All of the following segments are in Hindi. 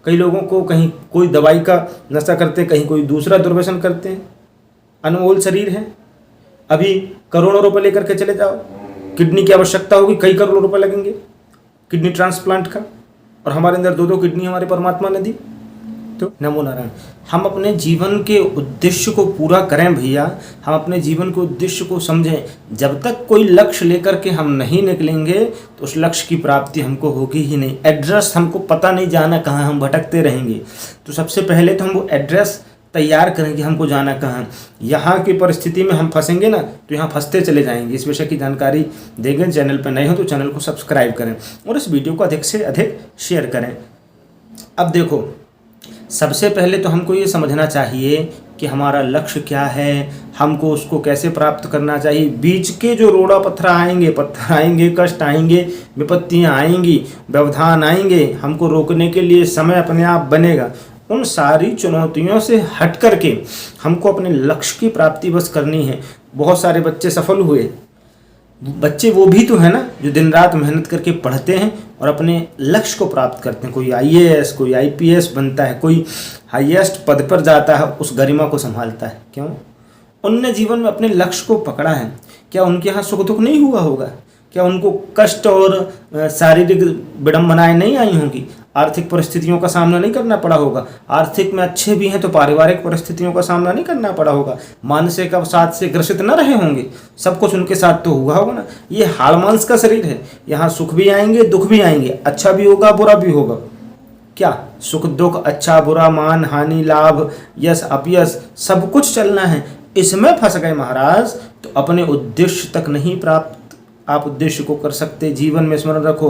कई लोगों को कहीं कोई दवाई का नशा करते, कहीं कोई दूसरा दुर्व्यसन करते हैं। अनमोल शरीर है, अभी करोड़ों रुपए लेकर के चले जाओ, किडनी की आवश्यकता होगी, कई करोड़ रुपए लगेंगे किडनी ट्रांसप्लांट का, और हमारे अंदर 2-2 किडनी हमारे परमात्मा ने दी। तो नमो नारायण। हम अपने जीवन के उद्देश्य को पूरा करें भैया, हम अपने जीवन के उद्देश्य को समझें। जब तक कोई लक्ष्य लेकर के हम नहीं निकलेंगे तो उस लक्ष्य की प्राप्ति हमको होगी ही नहीं। एड्रेस हमको पता नहीं जाना कहाँ, हम भटकते रहेंगे। तो सबसे पहले तो हम वो एड्रेस तैयार करें कि हमको जाना कहाँ। यहाँ की परिस्थिति में हम फंसेंगे ना तो यहाँ फंसते चले जाएंगे। इस विषय की जानकारी देंगे। चैनल पर नए हो तो चैनल को सब्सक्राइब करें और इस वीडियो को अधिक से अधिक शेयर करें। अब देखो, सबसे पहले तो हमको ये समझना चाहिए कि हमारा लक्ष्य क्या है, हमको उसको कैसे प्राप्त करना चाहिए। बीच के जो रोड़ा पत्थर आएंगे, कष्ट आएंगे, विपत्तियाँ आएंगी, व्यवधान आएंगे, हमको रोकने के लिए समय अपने आप बनेगा। उन सारी चुनौतियों से हट करके हमको अपने लक्ष्य की प्राप्ति बस करनी है। बहुत सारे बच्चे सफल हुए, बच्चे वो भी तो है ना जो दिन रात मेहनत करके पढ़ते हैं और अपने लक्ष्य को प्राप्त करते हैं। कोई IAS, कोई IPS बनता है, कोई हाईएस्ट पद पर जाता है, उस गरिमा को संभालता है। क्यों? उनने जीवन में अपने लक्ष्य को पकड़ा है। क्या उनके यहाँ सुख दुख नहीं हुआ होगा? क्या उनको कष्ट और शारीरिक विडंबनाएं नहीं आई होंगी? आर्थिक परिस्थितियों का सामना नहीं करना पड़ा होगा? आर्थिक में अच्छे भी हैं तो पारिवारिक परिस्थितियों का सामना नहीं करना पड़ा होगा? मानसिक अवसाद से ग्रसित न रहे होंगे? सब कुछ उनके साथ तो हुआ होगा ना। ये हाड़ मांस का शरीर है, यहाँ सुख भी आएंगे, दुख भी आएंगे, अच्छा भी होगा, बुरा भी होगा। क्या सुख दुख, अच्छा बुरा, मान हानि, लाभ यश अपयश, सब कुछ चलना है। इसमें फंस गए महाराज तो अपने उद्देश्य तक नहीं प्राप्त आप उद्देश्य को कर सकते। जीवन में स्मरण रखो,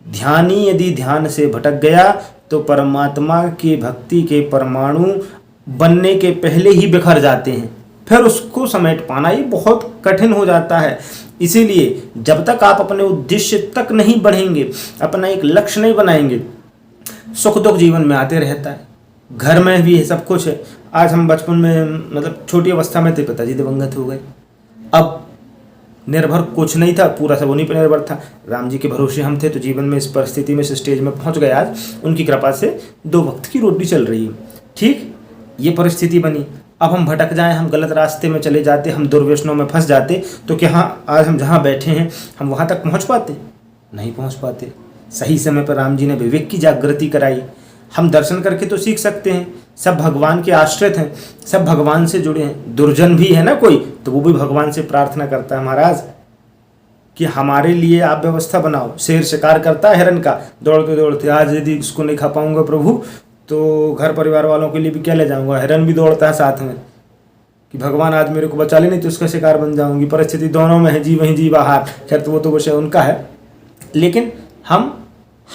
ध्यानी यदि ध्यान से भटक गया तो परमात्मा की भक्ति के परमाणु बनने के पहले ही बिखर जाते हैं। फिर उसको समेट पाना ही बहुत कठिन हो जाता है। इसीलिए जब तक आप अपने उद्देश्य तक नहीं बढ़ेंगे, अपना एक लक्ष्य नहीं बनाएंगे, सुख दुख जीवन में आते रहता है। घर में भी सब कुछ है। आज हम बचपन में मतलब छोटी अवस्था में थे, पिताजी दिवंगत हो गए। अब निर्भर कुछ नहीं था, पूरा सब उन्हीं पर निर्भर था। राम जी के भरोसे हम थे तो जीवन में इस परिस्थिति में, इस स्टेज में पहुंच गए। आज उनकी कृपा से 2 वक्त की रोटी चल रही है। ठीक, ये परिस्थिति बनी। अब हम भटक जाएं, हम गलत रास्ते में चले जाते, हम दुर्व्यसनों में फंस जाते तो क्या आज हम जहाँ बैठे हैं हम वहाँ तक पहुँच पाते? नहीं पहुँच पाते। सही समय पर राम जी ने विवेक की जागृति कराई। हम दर्शन करके तो सीख सकते हैं। सब भगवान के आश्रित हैं, सब भगवान से जुड़े हैं। दुर्जन भी है ना कोई तो वो भी भगवान से प्रार्थना करता है, महाराज कि हमारे लिए आप व्यवस्था बनाओ। शेर शिकार करता है हिरन का, दौड़ते दौड़ते, आज यदि इसको नहीं खा पाऊंगा प्रभु तो घर परिवार वालों के लिए भी क्या ले जाऊंगा। हिरन भी दौड़ता है साथ में कि भगवान आज मेरे को बचा ले, नहीं तो उसका शिकार बन जाऊंगी। परिस्थिति दोनों में है, जी वहीं जी बाहर। खैर तो वो तो विषय उनका है। लेकिन हम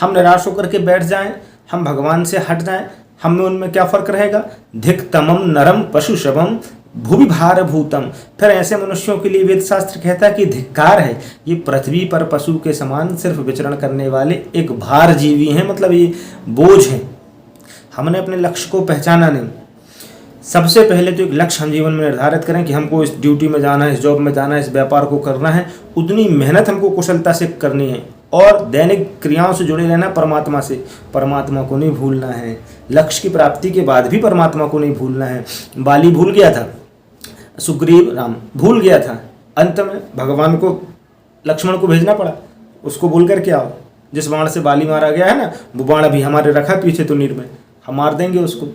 निराश होकर के बैठ जाएं, हम भगवान से हट जाएं, हम में उनमें क्या फर्क रहेगा? धिक तमम नरम पशु शवम भूवि भार भूतम। फिर ऐसे मनुष्यों के लिए वेद शास्त्र कहता है कि धिक्कार है, ये पृथ्वी पर पशु के समान सिर्फ विचरण करने वाले एक भार जीवी हैं, मतलब ये बोझ हैं। हमने अपने लक्ष्य को पहचाना नहीं। सबसे पहले तो एक लक्ष्य हम जीवन में निर्धारित करें कि हमको इस ड्यूटी में जाना है, इस जॉब में जाना है, इस व्यापार को करना है। उतनी मेहनत हमको कुशलता से करनी है और दैनिक क्रियाओं से जुड़े रहना परमात्मा से। परमात्मा को नहीं भूलना है। लक्ष्य की प्राप्ति के बाद भी परमात्मा को नहीं भूलना है। बाली भूल गया था, सुग्रीव राम भूल गया था, अंत में भगवान को लक्ष्मण को भेजना पड़ा, उसको बोल कर के आओ। जिस बाण से बाली मारा गया है ना, वो बाण अभी हमारे रखा पीछे तो नीर में, हम मार देंगे उसको,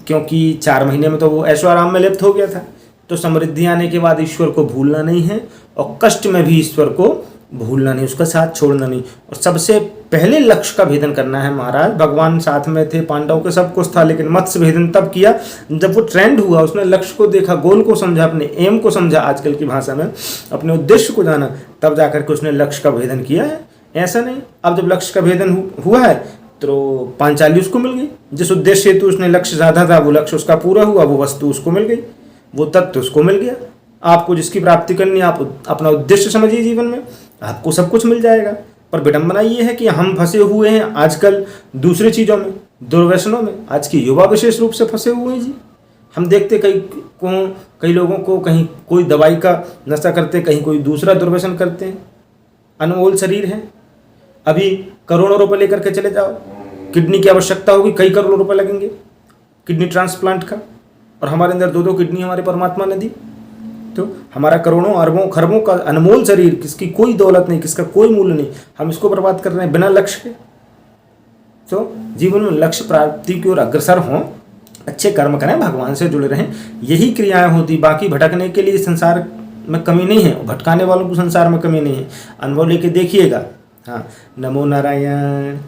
क्योंकि 4 महीने में तो वो ऐशो आराम में लिप्त हो गया था। तो समृद्धि आने के बाद ईश्वर को भूलना नहीं है और कष्ट में भी ईश्वर को भूलना नहीं, उसका साथ छोड़ना नहीं। और सबसे पहले लक्ष्य का भेदन करना है महाराज। भगवान साथ में थे, पांडवों के सब कुछ था, लेकिन मत्स्य भेदन तब किया जब वो ट्रेंड हुआ। उसने लक्ष्य को देखा, गोल को समझा, अपने एम को समझा, आजकल की भाषा में अपने उद्देश्य को जाना, तब जाकर के उसने लक्ष्य का भेदन किया है। ऐसा नहीं अब जब लक्ष्य का भेदन हुआ है तो पांचाली उसको मिल गई। जिस उद्देश्य हेतु उसने लक्ष्य साधा था वो लक्ष्य उसका पूरा हुआ, वो वस्तु उसको मिल गई, वो तत्व उसको मिल गया। आपको जिसकी प्राप्ति करनी है आप अपना उद्देश्य समझिए, जीवन में आपको सब कुछ मिल जाएगा। पर विडंबना ये है कि हम फंसे हुए हैं आजकल दूसरी चीज़ों में, दुर्व्यसनों में। आज के युवा विशेष रूप से फंसे हुए हैं जी। हम देखते कई लोगों को कहीं कोई दवाई का नशा करते, कहीं कोई दूसरा दुर्व्यसन करते हैं। अनमोल शरीर है, अभी करोड़ों रुपए लेकर के चले जाओ, किडनी की आवश्यकता होगी, कई करोड़ रुपए लगेंगे किडनी ट्रांसप्लांट का, और हमारे अंदर 2-2 किडनी हमारे परमात्मा ने दी। तो हमारा करोड़ों अरबों खरबों का अनमोल शरीर, किसकी कोई दौलत नहीं, किसका कोई मूल्य नहीं, हम इसको बर्बाद कर रहे हैं बिना लक्ष्य के। तो जीवन में लक्ष्य प्राप्ति की ओर अग्रसर हों, अच्छे कर्म करें, भगवान से जुड़े रहें, यही क्रियाएं होती। बाकी भटकने के लिए संसार में कमी नहीं है, भटकाने वालों को संसार में कमी नहीं है। अनुभव लेके देखिएगा। हाँ, नमो नारायण।